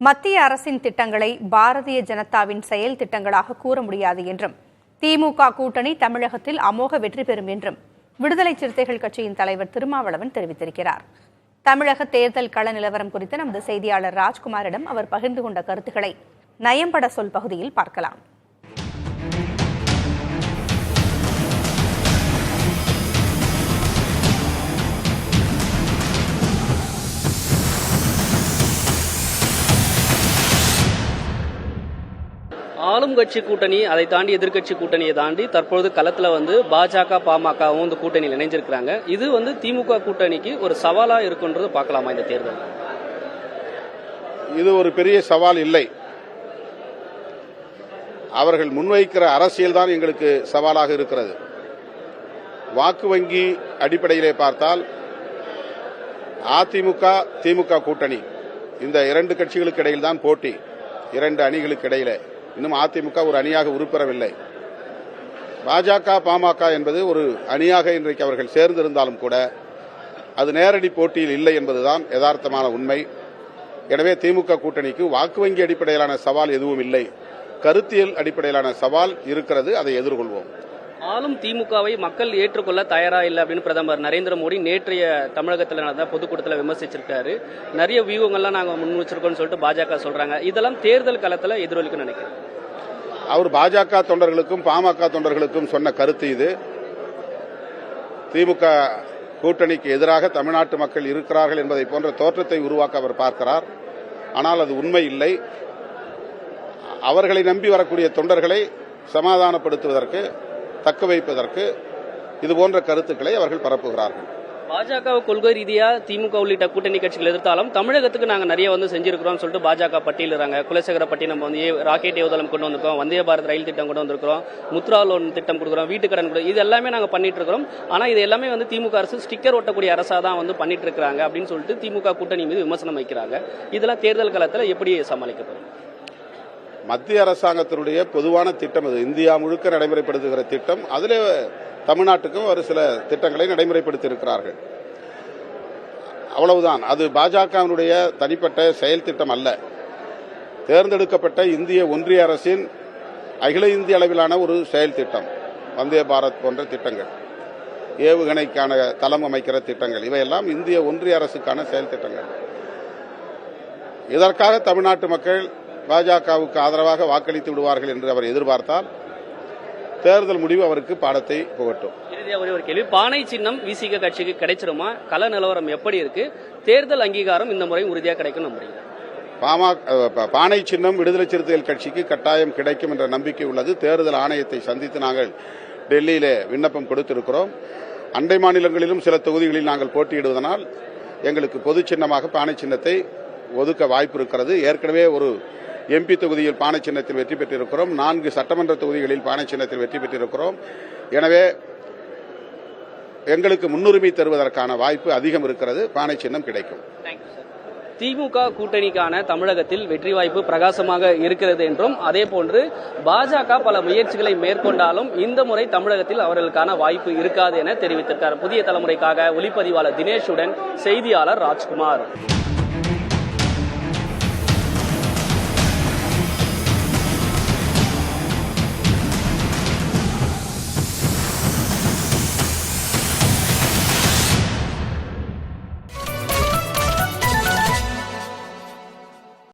மத்திய அரசின் திட்டங்களை பாரதிய ஜனதாவின் செயல் திட்டங்களாக கூற முடியாது என்றும் திமுக கூட்டணி தமிழகத்தில் அமோக வெற்றி பெறும் என்றும் விடுதலை சிறுத்தைகள் கட்சியின் தலைவர் திருமாவளவன் தெரிவித்திருக்கிறார். தமிழக தேர்தல் கள நிலவரம் குறித்து நமது செய்தியாளர் ராஜ்குமாரிடம் அவர் பகிர்ந்து கொண்ட கருத்துக்களை நயம்பட சொல் பகுதியில் பார்க்கலாம். ஆளும் கட்சி கூட்டணி, அதை தாண்டி எதிர்கட்சி கூட்டணியை தாண்டி தற்பொழுது களத்துல பாஜக பாமகவும் இந்த கூட்டணியில் இணைஞ்சிருக்கிறாங்க. இது திமுக கூட்டணிக்கு ஒரு சவாலா இருக்குன்றது பார்க்கலாமா இந்த தேர்தல்? இது ஒரு பெரிய சவால் இல்லை. அவர்கள் முன்வைக்கிற அரசியல் தான் எங்களுக்கு சவாலாக இருக்கிறது. வாக்கு வங்கி அடிப்படையிலே பார்த்தால் அதிமுக திமுக கூட்டணி இந்த இரண்டு கட்சிகளுக்கு இடையில் தான் போட்டி. இரண்டு அணிகளுக்கு இடையிலே இன்னும் அதிமுக ஒரு அணியாக உருப்பெறவில்லை. பாஜக பாமக என்பது ஒரு அணியாக இன்றைக்கு அவர்கள் சேர்ந்திருந்தாலும் கூட அது நேரடி போட்டியில் இல்லை என்பதுதான் யதார்த்தமான உண்மை. எனவே திமுக கூட்டணிக்கு வாக்கு வங்கி அடிப்படையிலான சவால் எதுவும் இல்லை, கருத்தியல் அடிப்படையிலான சவால் இருக்கிறது. அதை எதிர்கொள்வோம். ஆளும் திமுகவை மக்கள் ஏற்றுக்கொள்ள தயாரா இல்லை அப்படின்னு பிரதமர் நரேந்திர மோடி நேற்றைய தமிழகத்தில் நடந்த பொதுக்கூட்டத்தில் விமர்சிச்சிருக்காரு. நிறைய வியூகங்கள்லாம் நாங்கள் முன் வச்சிருக்கோம்னு சொல்லிட்டு பாஜக சொல்றாங்க. இதெல்லாம் தேர்தல் களத்தில் எதிரொலிக்கும் நினைக்கிறேன். அவர் பாஜக தொண்டர்களுக்கும் பாமக தொண்டர்களுக்கும் சொன்ன கருத்து இது. திமுக கூட்டணிக்கு எதிராக தமிழ்நாட்டு மக்கள் இருக்கிறார்கள் என்பதை போன்ற தோற்றத்தை உருவாக்க அவர் பார்க்கிறார். ஆனால் அது உண்மை இல்லை. அவர்களை நம்பி வரக்கூடிய தொண்டர்களை சமாதானப்படுத்துவதற்கு, தக்க வைப்பதற்கு இதுபோன்ற கருத்துக்களை அவர்கள் பரப்புகிறார்கள். பாஜக கொள்கை ரீதியா திமுக உள்ளிட்ட கூட்டணி கட்சிகள் எதிர்த்தாலும் தமிழகத்துக்கு நாங்கள் நிறைய செஞ்சிருக்கிறோம் சொல்லிட்டு பாஜக பட்டியலிடுறாங்க. குலசேகரப்பட்டினம் ராக்கெட் ஏவுதளம் கொண்டு வந்திருக்கோம், வந்தே பாரத் ரயில் திட்டம் கொண்டு வந்திருக்கிறோம், முத்ரா லோன் திட்டம் கொடுக்குறோம், வீட்டுக்கடன் கொடுக்குறோம். இது எல்லாமே நாங்கள் பண்ணிட்டு இருக்கிறோம். ஆனால் இது எல்லாமே திமுக அரசு ஸ்டிக்கர் ஒட்டக்கூடிய அரசா தான் பண்ணிட்டு இருக்காங்க அப்படின்னு சொல்லிட்டு திமுக கூட்டணி மீது விமர்சனம் வைக்கிறாங்க. இதெல்லாம் தேர்தல் காலத்தில் எப்படி சமாளிக்கப்படும்? மத்திய அரசாங்கத்தினுடைய பொதுவான திட்டம் அது. இந்தியா முழுக்க நடைமுறைப்படுத்துகிற திட்டம். அதிலே தமிழ்நாட்டுக்கும் ஒரு சில திட்டங்களை நடைமுறைப்படுத்தி இருக்கிறார்கள். அவ்வளவுதான். அது பாஜகவினுடைய தனிப்பட்ட செயல் திட்டம் அல்ல. தேர்ந்தெடுக்கப்பட்ட இந்திய ஒன்றிய அரசின் அகில இந்திய அளவிலான ஒரு செயல் திட்டம். வந்தே பாரத் போன்ற திட்டங்கள், ஏவுகணைக்கான தளம் அமைக்கிற திட்டங்கள், இவையெல்லாம் இந்திய ஒன்றிய அரசுக்கான செயல் திட்டங்கள். இதற்காக தமிழ்நாட்டு மக்கள் பாஜகவுக்கு ஆதரவாக வாக்களித்து விடுவார்கள் என்று அவர் எதிர்பார்த்தால் தேர்தல் முடிவு அவருக்கு பாடத்தை புகட்டும். ஒரே ஒரு கேள்வி, பானை சின்னம் விசிக கட்சிக்கு கிடைச்சிருமா? கள நிலவரம் எப்படி இருக்கு? தேர்தல் அங்கீகாரம் இந்த முறை உறுதியாக கிடைக்கும் நம்புறீங்க? பானை சின்னம் விடுதலை சிறுத்தைகள் கட்சிக்கு கட்டாயம் கிடைக்கும் என்ற நம்பிக்கை உள்ளது. தேர்தல் ஆணையத்தை சந்தித்து நாங்கள் டெல்லியிலே விண்ணப்பம் கொடுத்திருக்கிறோம். அண்டை மாநிலங்களிலும் சில தொகுதிகளில் நாங்கள் போட்டியிடுவதனால் எங்களுக்கு பொது சின்னமாக பானை சின்னத்தை ஒதுக்க வாய்ப்பு இருக்கிறது. ஏற்கனவே ஒரு எம்பி தொகுதியில் பானை சின்னத்தில் வெற்றி பெற்றிருக்கிறோம். 4 சட்டமன்ற தொகுதிகளில் பானை சின்னத்தில் வெற்றி பெற்றிருக்கிறோம். எனவே எங்களுக்கு முன்னுரிமை தருவதற்கான வாய்ப்பு அதிகம் இருக்கிறது. பானை சின்னம் கிடைக்கும். திமுக கூட்டணிக்கான தமிழகத்தில் வெற்றி வாய்ப்பு பிரகாசமாக இருக்கிறது என்றும், அதே போன்று பாஜக பல முயற்சிகளை மேற்கொண்டாலும் இந்த முறை தமிழகத்தில் அவர்களுக்கான வாய்ப்பு இருக்காது என தெரிவித்திருக்கார். புதிய தலைமுறைக்காக ஒளிப்பதிவாளர் தினேஷுடன் செய்தியாளர் ராஜ்குமார்.